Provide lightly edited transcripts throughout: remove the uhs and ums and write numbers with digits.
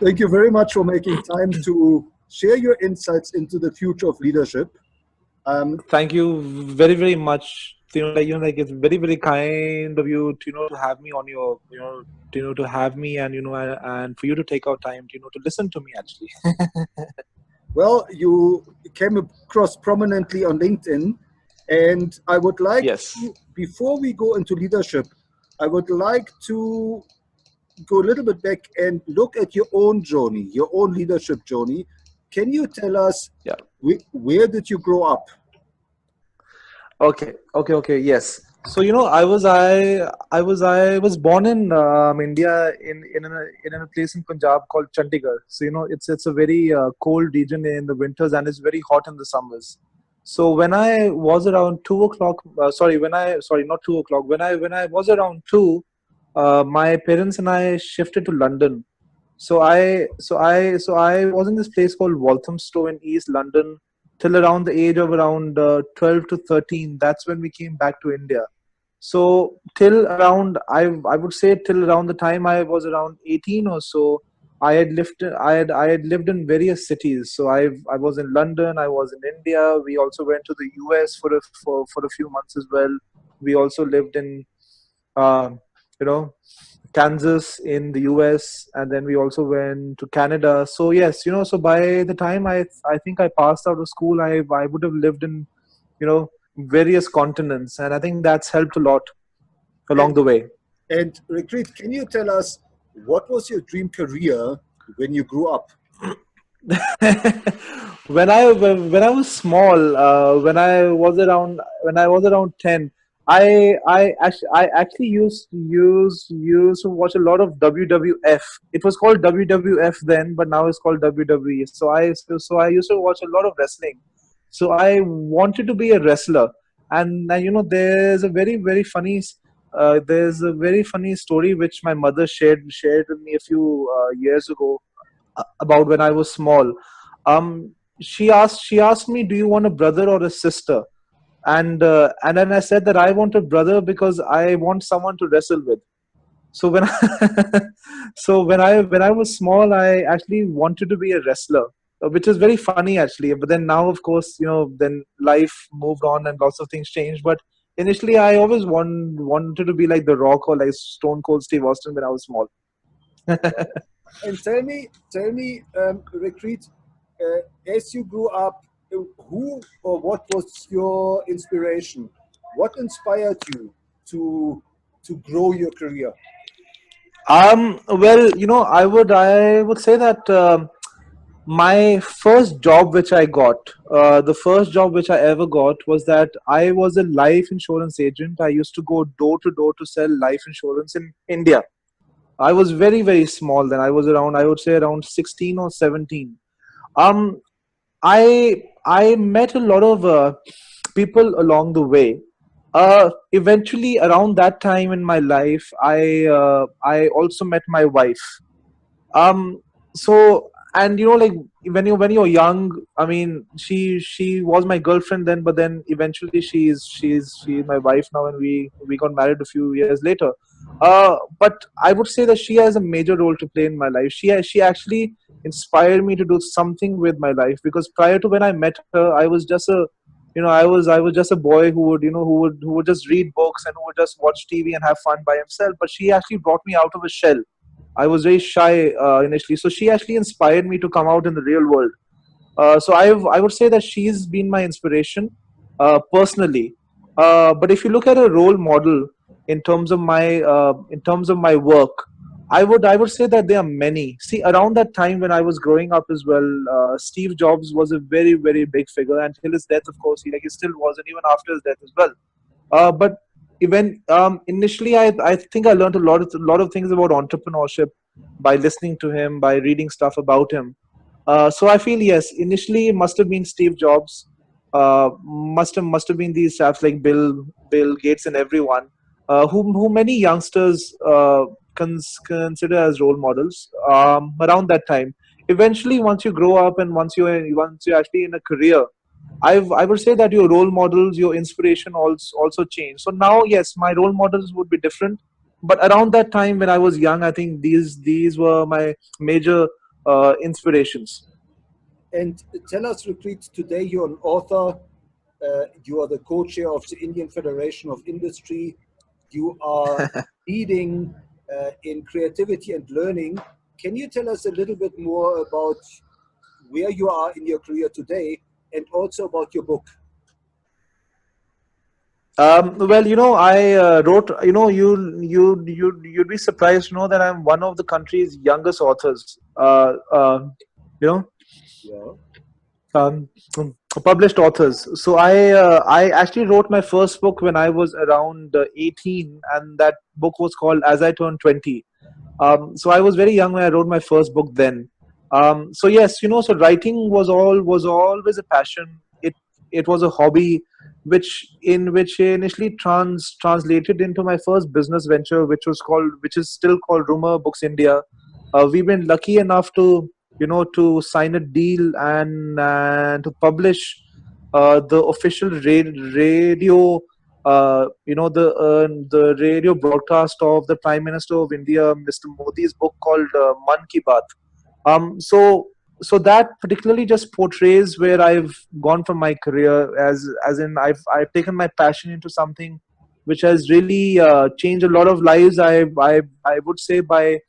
Thank you very much for making time to share your insights into the future of leadership. Thank you very, very much. Like it's very, very kind of you to, to have me on your, to have me and, and for you to take out time, to listen to me actually. Well, you came across prominently on LinkedIn, and I would like Yes. to, before we go into leadership, I would like to go a little bit back and look at your own journey, your own leadership journey. Can you tell us Yeah. where did you grow up? Okay. Yes. So I was born in India in a place in Punjab called Chandigarh. So it's a very cold region in the winters and it's very hot in the summers. So when I was around 2 o'clock, sorry not 2 o'clock, when I was around two, my parents and I shifted to London. So I was in this place called Walthamstow in East London till around the age of around 12 to 13. That's when we came back to India. So till around I would say till around the time I was around 18 or so, I had lived in various cities. So I was in London, I was in India. We also went to the US for a few months as well. We also lived in um, you know Kansas in the US, and then we also went to Canada. So yes, so by the time I think I passed out of school, I would have lived in various continents, and I think that's helped a lot along And the way. Reekrit, can you tell us what was your dream career when you grew up? When I was small, when I was around 10, I actually used to watch a lot of WWF. It was called WWF then, but now it's called WWE. So I used to watch a lot of wrestling. So I wanted to be a wrestler, and there's a very funny story which my mother shared with me a few years ago about when I was small. She asked me, "Do you want a brother or a sister?" And then I said that I want a brother because I want someone to wrestle with. So when I was small, I actually wanted to be a wrestler, which is very funny actually. But then now, of course, then life moved on and lots of things changed. But initially, I always wanted to be like The Rock or like Stone Cold Steve Austin when I was small. And tell me, Reekrit, as you grew up, who or what was your inspiration? What inspired you to grow your career? Well, I would say that my first job which I got, the first job which I ever got was that I was a life insurance agent. I used to go door to door to sell life insurance in India. I was very, very small then. I was around, I would say around 16 or 17. Um, I met a lot of people along the way. Eventually, around that time in my life, I also met my wife. Um, so and like when you're young, I mean, she was my girlfriend then, but then eventually she's my wife now, and we got married a few years later. But I would say that she has a major role to play in my life. She actually inspired me to do something with my life, because prior to when I met her, I was just a I was just a boy who would who would just read books and who would just watch TV and have fun by himself. But she actually brought me out of a shell. I was very shy initially, so she actually inspired me to come out in the real world. So I would say that she's been my inspiration personally. But if you look at a role model in terms of my work, I would say that there are many. See, around that time when I was growing up as well, Steve Jobs was a very, very big figure until his death. Of course, he still was, and even after his death as well. But even initially, I think I learned a lot of things about entrepreneurship by listening to him, by reading stuff about him. So I feel, yes, initially it must have been Steve Jobs, must have been these chaps like Bill Gates and everyone, who many youngsters consider as role models around that time. Eventually, once you grow up and once you're actually in a career, I would say that your role models, your inspiration also change. So now, yes, my role models would be different. But around that time when I was young, I think these were my major inspirations. And tell us, Reekrit, today you're an author, you are the co-chair of the Indian Federation of Industry, you are leading in creativity and learning. Can you tell us a little bit more about where you are in your career today and also about your book? Well, I wrote. You'd be surprised to know that I'm one of the country's youngest authors. You know, Yeah. um, Published authors. So I actually wrote my first book when I was around 18, and that book was called As I Turned 20. So I was very young when I wrote my first book then. So yes, so writing was always a passion. It was a hobby, which initially translated into my first business venture, which is still called Rumour Books India. We've been lucky enough to to sign a deal and to publish the official radio the radio broadcast of the Prime Minister of India, Mr. Modi's book called Mann Ki Baat. So that particularly just portrays where I've gone from my career, as in I've taken my passion into something which has really changed a lot of lives. I would say by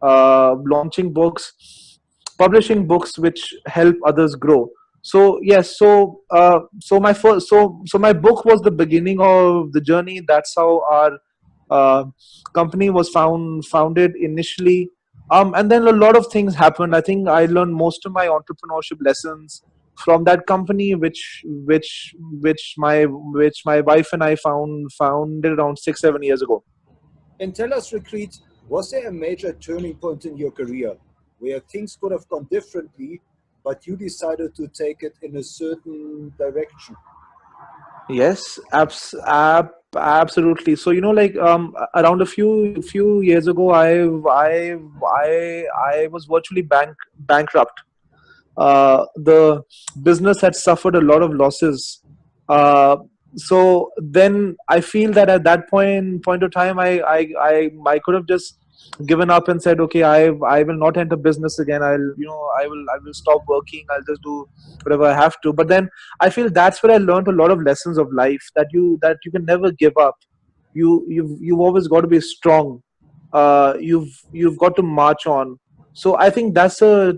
launching books, publishing books which help others grow. So yes, so my book was the beginning of the journey. That's how our uh, company was founded initially. And then a lot of things happened. I think I learned most of my entrepreneurship lessons from that company, which my wife and I founded around 6 7 years ago. And tell us, Reekrit, was there a major turning point in your career where things could have gone differently, but you decided to take it in a certain direction? Yes, absolutely. So like around a few years ago, I was virtually bankrupt. The business had suffered a lot of losses. Uh, so then I feel that at that point of time, I could have just given up and said, okay, I will not enter business again. I will stop working. I'll just do whatever I have to. But then I feel that's where I learned a lot of lessons of life, that you can never give up. You've always got to be strong. You've got to march on. So I think that's a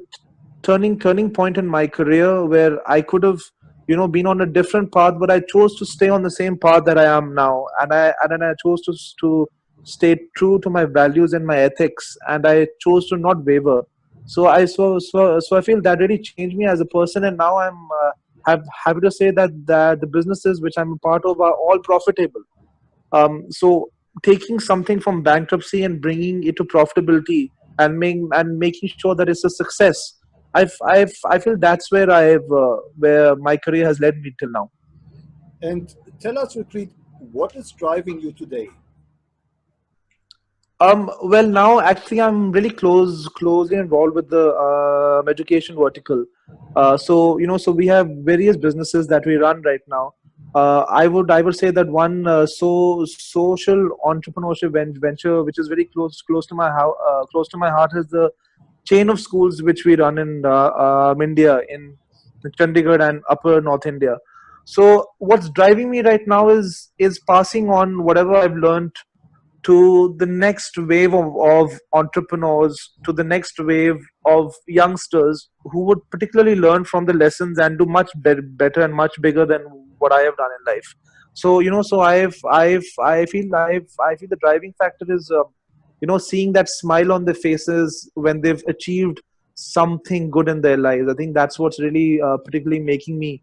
turning point in my career where I could have been on a different path, but I chose to stay on the same path that I am now, and then I chose to stay true to my values and my ethics, and I chose to not waver. So I feel that really changed me as a person, and now I'm happy to say that the businesses which I'm a part of are all profitable. So taking something from bankruptcy and bringing it to profitability and making sure that it's a success. I feel that's where my career has led me till now. And tell us, Reekrit, what is driving you today? Well, now actually I'm really closely involved with the education vertical. So we have various businesses that we run right now. I would say that one social entrepreneurship venture which is very close to my heart is the chain of schools which we run in India, in Chandigarh and Upper North India. So what's driving me right now is passing on whatever I've learned to the next wave of entrepreneurs, to the next wave of youngsters who would particularly learn from the lessons and do much better and much bigger than what I have done in life. So I feel the driving factor is seeing that smile on their faces when they've achieved something good in their lives. I think that's what's really particularly making me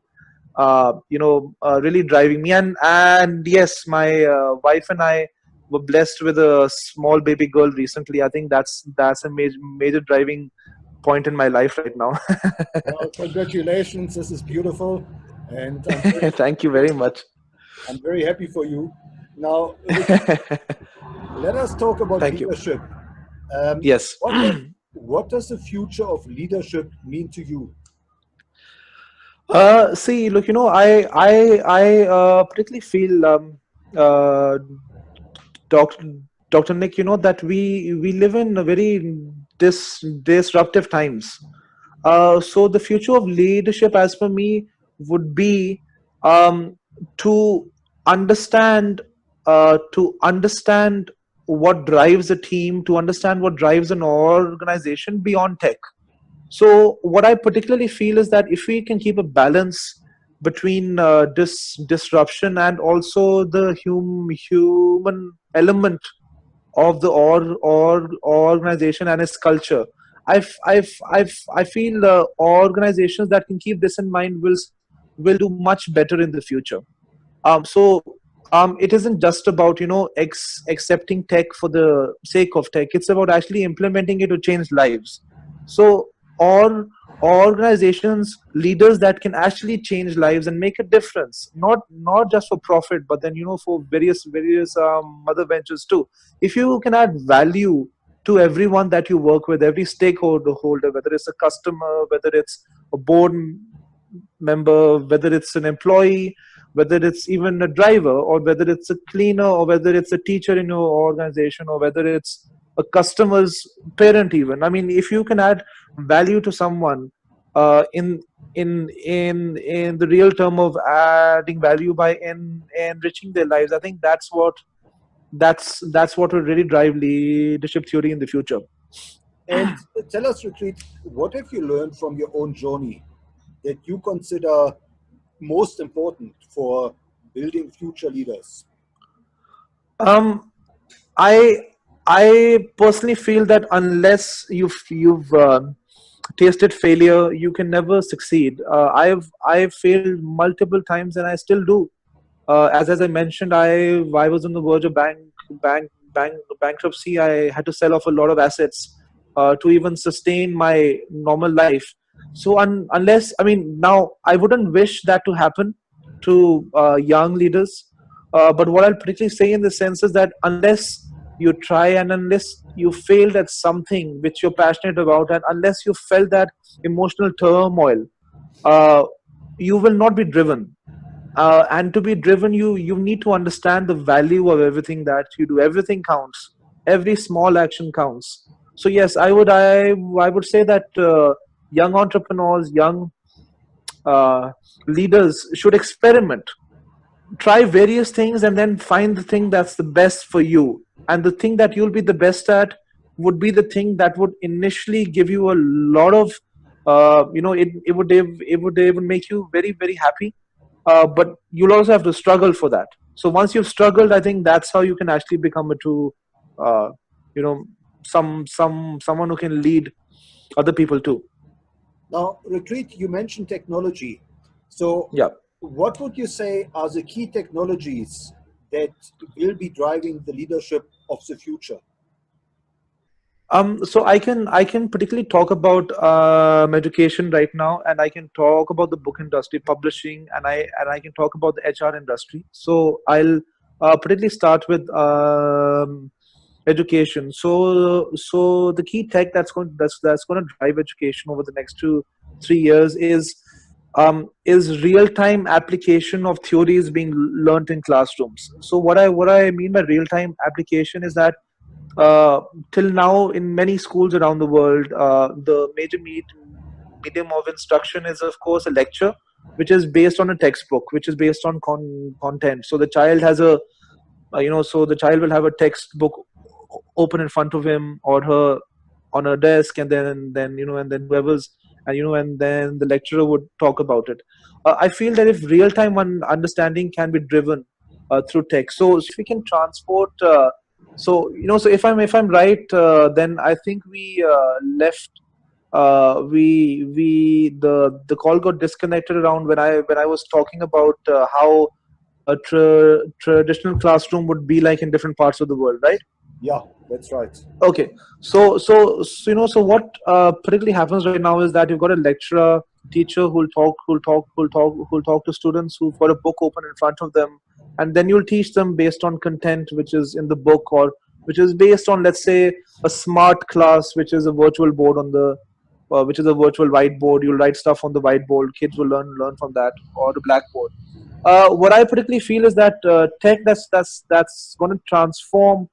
really driving me. And yes, my wife and I were blessed with a small baby girl recently. I think that's a major driving point in my life right now. Well, congratulations. This is beautiful. And Thank you very much. I'm very happy for you. Now, let us talk about Thank you. leadership. Yes. What does the future of leadership mean to you? See, look, I particularly feel, uh, Doctor Nick, that we live in a very disruptive times. So the future of leadership, as per me, would be um, to understand what drives a team, to understand what drives an organization beyond tech. So what I particularly feel is that if we can keep a balance between disruption and also the human element of the organization and its culture. I feel organizations that can keep this in mind will do much better in the future. It isn't just about accepting tech for the sake of tech. It's about actually implementing it to change lives. So or organizations, leaders that can actually change lives and make a difference, not just for profit, but then for various other ventures too. If you can add value to everyone that you work with, every stakeholder, whether it's a customer, whether it's a board member, whether it's an employee, whether it's even a driver, or whether it's a cleaner, or whether it's a teacher in your organization, or whether it's a customer's parent even. I mean, if you can add value to someone in the real term of adding value by enriching their lives, I think that's what will really drive leadership theory in the future. And tell us, Reekrit, what have you learned from your own journey that you consider most important for building future leaders? um I I personally feel that unless you've tasted failure, you can never succeed. I've failed multiple times, and I still do. As I mentioned, I was on the verge of bankruptcy. I had to sell off a lot of assets to even sustain my normal life. So unless, I mean, now I wouldn't wish that to happen to young leaders. But what I'll particularly say in the sense is that unless you try, and unless you failed at something which you're passionate about, and unless you felt that emotional turmoil, uh, you will not be driven. And to be driven, you need to understand the value of everything that you do. Everything counts. Every small action counts. So yes, I would say that young entrepreneurs, young uh, leaders should experiment, try various things, and then find the thing that's the best for you. And the thing that you'll be the best at would be the thing that would initially give you a lot of it would make you very happy, but you'll also have to struggle for that. So once you've struggled, I think that's how you can actually become a true uh, you know someone who can lead other people too. Now, Reekrit, you mentioned technology. So, Yeah. what would you say are the key technologies that will be driving the leadership of the future? So I can particularly talk about education right now, and I can talk about the book industry, publishing, and I can talk about the HR industry. So I'll particularly start with education. So the key tech that's going to drive education over the next 2 3 years is real time application of theories being learnt in classrooms. So what I mean by real time application is that uh, till now in many schools around the world, the major medium of instruction is of course a lecture, which is based on a textbook, which is based on content. So the child has a so the child will have a textbook open in front of him or her on a desk, and then whoever's and then the lecturer would talk about it. I feel that if real time understanding can be driven through text, so if we can transport so if I'm right, then I think we left we the call got disconnected around when I was talking about how a traditional classroom would be like in different parts of the world, right? Yeah, that's right. Okay, so what particularly happens right now is that you've got a lecturer, teacher who'll talk to students who've got a book open in front of them, and then you'll teach them based on content which is in the book, or which is based on, let's say, a smart class, which is a virtual board on the which is a virtual whiteboard. You'll write stuff on the whiteboard. Kids will learn from that, or the blackboard. What I particularly feel is that tech that's going to transform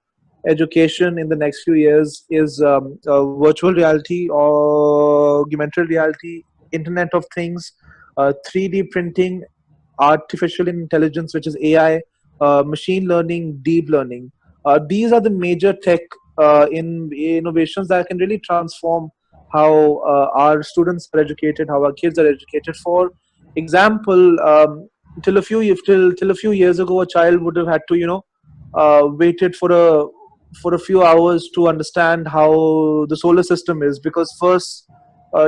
education in the next few years is virtual reality, augmented reality, Internet of Things, 3D printing, artificial intelligence, which is AI, machine learning, deep learning. These are the major tech in innovations that can really transform how our students are educated, how our kids are educated. For example, till a few years ago, a child would have had to, waited for a few hours to understand how the solar system is, because first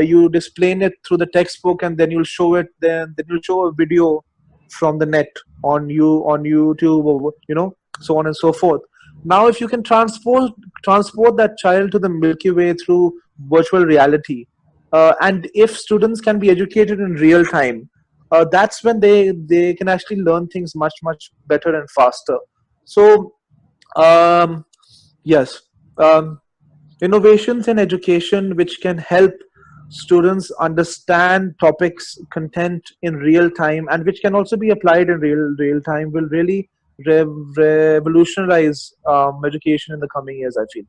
you'd explain it through the textbook, and then you'll show it, then you'll show a video from the net on YouTube, or so on and so forth. Now if you can transport that child to the Milky Way through virtual reality, and if students can be educated in real time, that's when they can actually learn things much better and faster. So um, yes, um, innovations in education which can help students understand topics, content in real time, and which can also be applied in real time, will really revolutionize education in the coming years, I feel.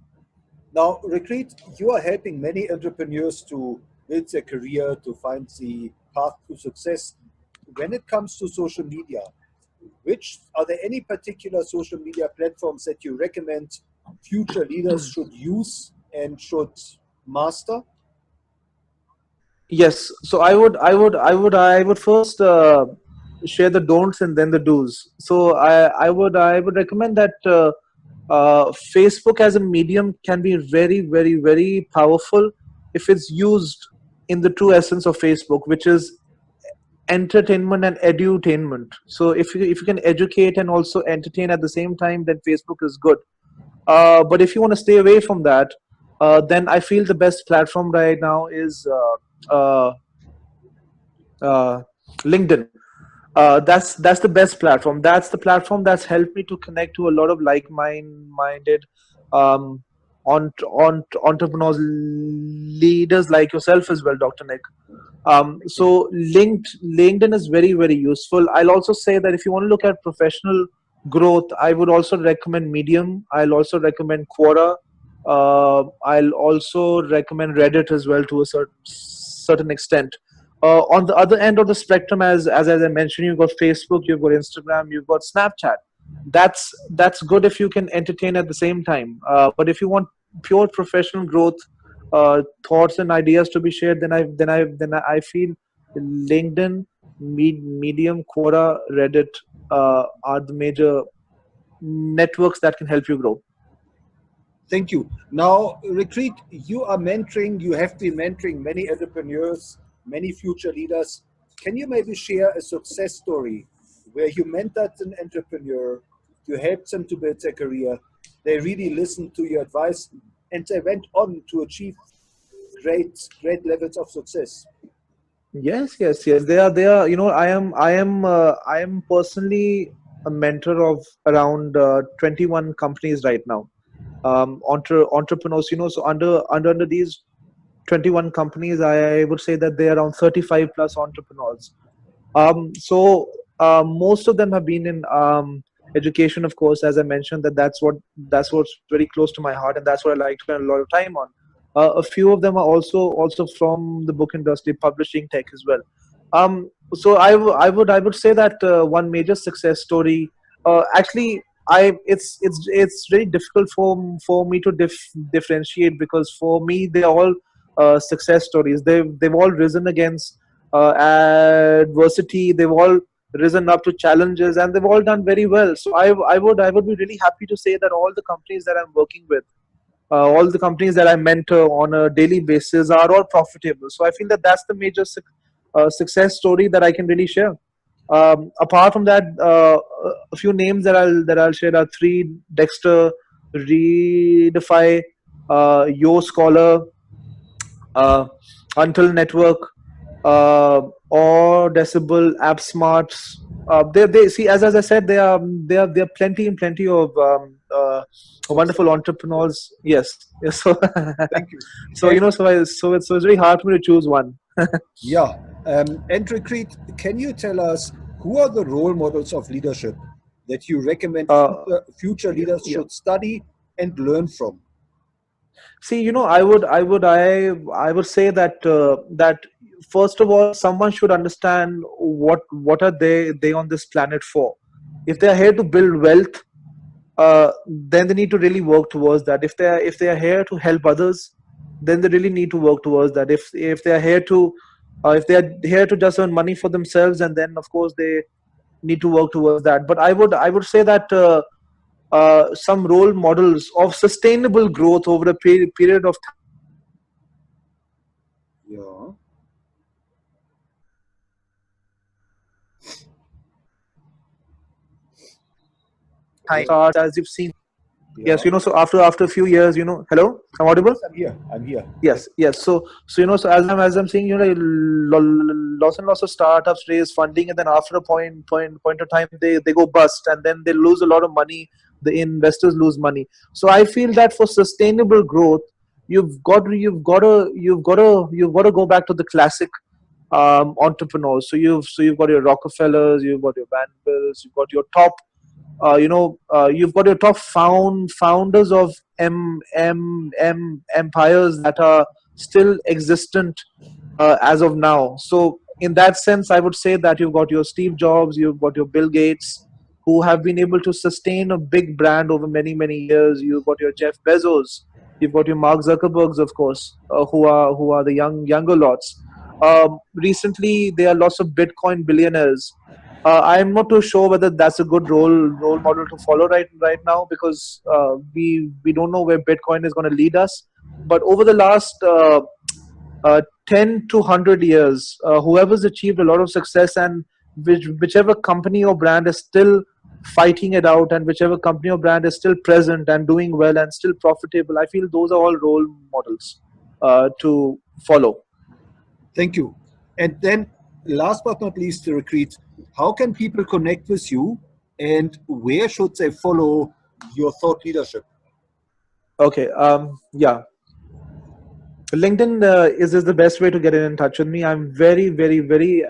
Now, Reekrit, you are helping many entrepreneurs to build their career, to find the path to success. When it comes to social media, which are there any particular social media platforms that you recommend future leaders should use and should master? Yes, so I would first share the don'ts and then the do's. So I would recommend that Facebook as a medium can be very powerful if it's used in the true essence of Facebook, which is entertainment and edutainment. So if you can educate and also entertain at the same time, then Facebook is good. But if you want to stay away from that, then I feel the best platform right now is uh, LinkedIn. That's the best platform. That's the platform that's helped me to connect to a lot of like-minded um, entrepreneurs, leaders like yourself as well, Dr. Nick. So LinkedIn is very useful. I'll also say that if you want to look at professional growth, I would also recommend Medium. I'll also recommend Quora. I'll also recommend Reddit as well to a certain extent. On the other end of the spectrum, as I mentioned, you've got Facebook, you've got Instagram, you've got Snapchat. That's good if you can entertain at the same time. But if you want pure professional growth, thoughts and ideas to be shared, then I feel LinkedIn, Medium, Quora, Reddit are the major networks that can help you grow. Thank you. Now, Reekrit, you are mentoring, you have been mentoring many entrepreneurs, many future leaders. Can you maybe share a success story where you mentored an entrepreneur, you helped them to build their career, they really listened to your advice, and they went on to achieve great levels of success? Yes. They are. I am personally a mentor of around 21 companies right now. Entrepreneurs. So under these 21 companies, I would say that there are around 35 plus entrepreneurs. So most of them have been in education, of course, as I mentioned, that's what's very close to my heart, and that's what I like to spend a lot of time on. A few of them are also from the book industry, publishing, tech as well. So I would say that one major success story. Actually, I it's very difficult for me to differentiate, because for me they are all success stories. They've all risen against adversity. They've all risen up to challenges, and they've all done very well. So I would be really happy to say that all the companies that I'm working with, all the companies that I mentor on a daily basis, are all profitable. So I feel that that's the major success story that I can really share. Apart from that, a few names that I'll share are three: Dexter, Redefy, Yo Scholar, uh, Until Network, or Decibel, App Smarts. They see, as I said, they are plenty of wonderful Success. entrepreneurs. Yes. So Thank you. so And so it's very hard for me to choose one. yeah, and Reekrit, can you tell us who are the role models of leadership that you recommend Uh, future yeah, leaders yeah. should study and learn from? See, I would say that first of all, someone should understand what are they on this planet for. If they are here to build wealth, then they need to really work towards that. If they are here to help others, then they really need to work towards that. If they are here to if they are here to just earn money for themselves, and then of course they need to work towards that. But I would say that some role models of sustainable growth over a period of Yeah. Hello. time, as you've seen. Yes, Yeah. so after a few years, hello, I'm audible. Yes, I'm here. I'm here. Yes. Yes. So as I'm saying, lots and lots of startups raise funding, and then after a point of time, they go bust, and then they lose a lot of money. The investors lose money. So I feel that for sustainable growth, you've got to go back to the classic entrepreneurs. So you've got your Rockefellers, you've got your Vanderbilts, you've got your top you've got your top founders of empires that are still existent as of now. So in that sense, I would say that you've got your Steve Jobs, you've got your Bill Gates, who have been able to sustain a big brand over many years. You've got your Jeff Bezos, you've got your Mark Zuckerbergs, of course, who are the younger lots. Recently, there are lots of Bitcoin billionaires. I'm not too sure whether that's a good role model to follow right now, because we don't know where Bitcoin is going to lead us. But over the last 10 to 100 years, whoever's achieved a lot of success, and whichever company or brand is still fighting it out, and whichever company or brand is still present and doing well and still profitable, I feel those are all role models to follow. Thank you. And then, last but not least, Reekrit, how can people connect with you, and where should they follow your thought leadership? Okay. Yeah. LinkedIn is the best way to get in touch with me. I'm very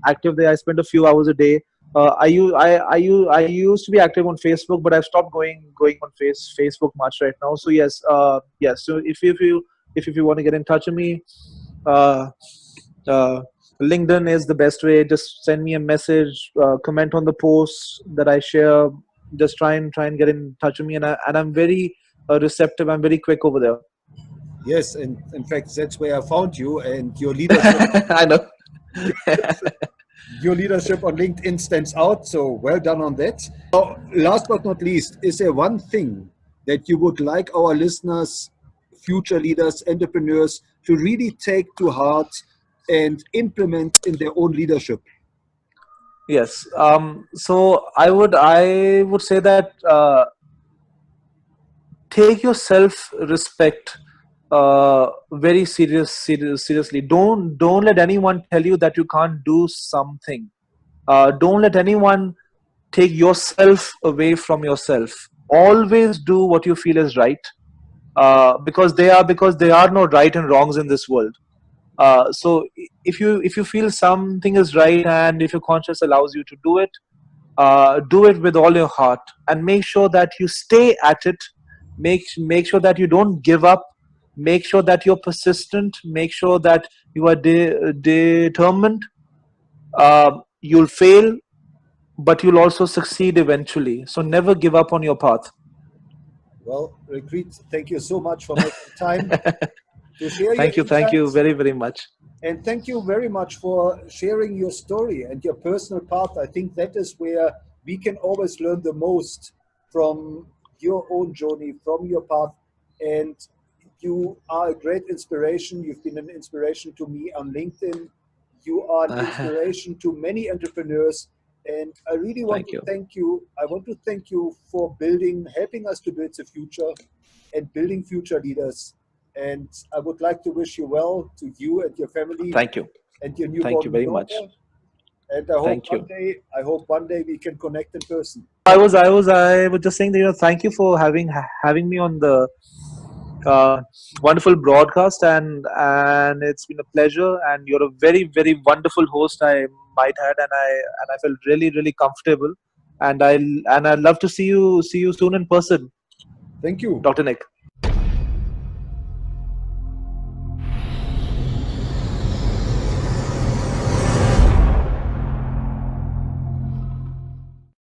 active there. I spend a few hours a day. I used to be active on Facebook, but I've stopped going on Facebook much right now. So yes. So if you want to get in touch with me, uh, uh, LinkedIn is the best way. Just send me a message, comment on the posts that I share. Just try and get in touch with me, and I'm very receptive. I'm very quick over there. Yes, and in fact, that's where I found you, and your leadership. I know. Your leadership on LinkedIn stands out, so well done on that. Now, last but not least, is there one thing that you would like our listeners, future leaders, entrepreneurs, to really take to heart and implement in their own leadership? Yes. So I would say that take your self respect very seriously. Don't let anyone tell you that you can't do something. Don't let anyone take yourself away from yourself. Always do what you feel is right, because there are no right and wrongs in this world. So if you feel something is right, and if your conscience allows you to do it with all your heart, and make sure that you stay at it. Make sure that you don't give up. Make sure that you're persistent. Make sure that you are determined. You'll fail, but you'll also succeed eventually. So never give up on your path. Well, Reekrit, thank you so much for making time to share your Thank you insights. very much. And thank you very much for sharing your story and your personal path. I think that is where we can always learn the most from your own journey, from your path. And you are a great inspiration. You've been an inspiration to me on LinkedIn. You are an inspiration to many entrepreneurs. And I really want Thank to you. thank you. I want to thank you for helping us to build the future and building future leaders. And I would like to wish you well, to you and your family Thank you. and your Thank you newborn very much. daughter. And Thank you. I hope one day we can connect in person. I was just saying that, thank you for having me on the uh, wonderful broadcast, and it's been a pleasure. And you're a very wonderful host, I might add, and I felt really comfortable. And I'd love to see you soon in person. Thank you. Dr. Nick.